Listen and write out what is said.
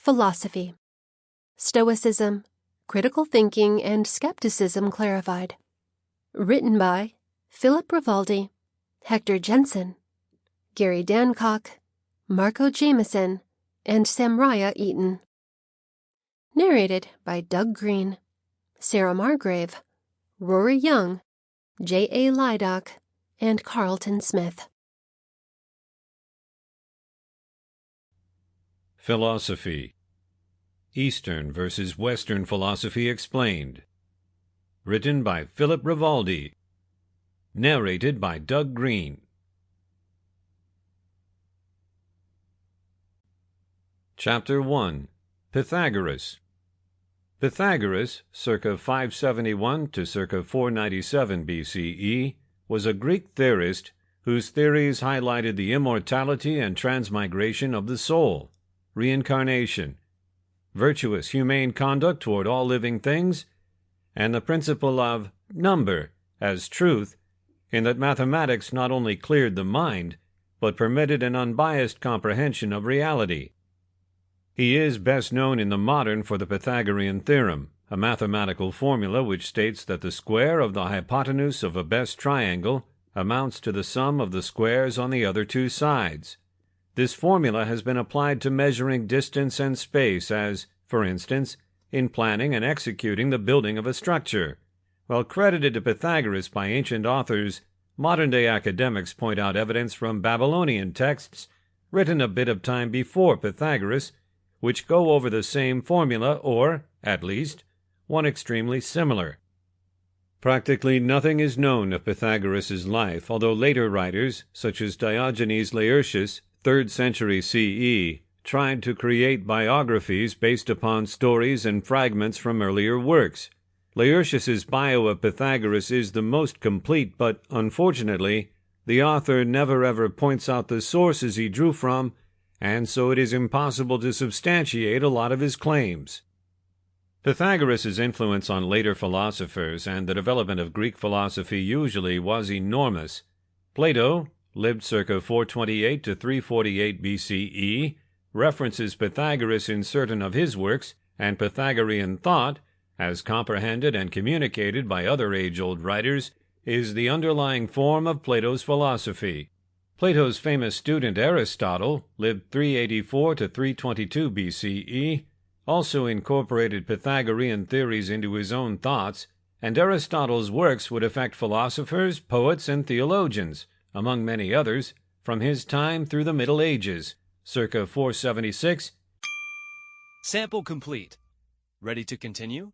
Philosophy. Stoicism, Critical Thinking, and Skepticism Clarified. Written by Philip Rivaldi, Hector Jensen, Gary Dankock, Marco Jameson, and Samraya Eaton. Narrated by Doug Greene, Sarah Margrave, Rory Young, J.A. Lydock, and Carlton Smith. Philosophy. Eastern versus Western Philosophy Explained. Written by Philip Rivaldi. Narrated by Doug Greene. Chapter 1. Pythagoras. Pythagoras, circa 571 to circa 497 BCE, was a Greek theorist whose theories highlighted the immortality and transmigration of the soul, reincarnation, virtuous humane conduct toward all living things, and the principle of number as truth, in that mathematics not only cleared the mind, but permitted an unbiased comprehension of reality. He is best known in the modern for the Pythagorean theorem, a mathematical formula which states that the square of the hypotenuse of a best triangle amounts to the sum of the squares on the other two sides. This formula has been applied to measuring distance and space as, for instance, in planning and executing the building of a structure. While credited to Pythagoras by ancient authors, modern-day academics point out evidence from Babylonian texts written a bit of time before Pythagoras, which go over the same formula or, at least, one extremely similar. Practically nothing is known of Pythagoras' life, although later writers, such as Diogenes Laertius, 3rd century CE, tried to create biographies based upon stories and fragments from earlier works. Laertius's bio of Pythagoras is the most complete, but, unfortunately, the author never ever points out the sources he drew from, and so it is impossible to substantiate a lot of his claims. Pythagoras' influence on later philosophers and the development of Greek philosophy usually was enormous. Plato, lived circa 428 to 348 BCE, references Pythagoras in certain of his works, and Pythagorean thought, as comprehended and communicated by other age-old writers, is the underlying form of Plato's philosophy. Plato's famous student Aristotle, lived 384 to 322 BCE, also incorporated Pythagorean theories into his own thoughts, and Aristotle's works would affect philosophers, poets, and theologians, among many others, from his time through the Middle Ages, circa 476. Sample complete. Ready to continue?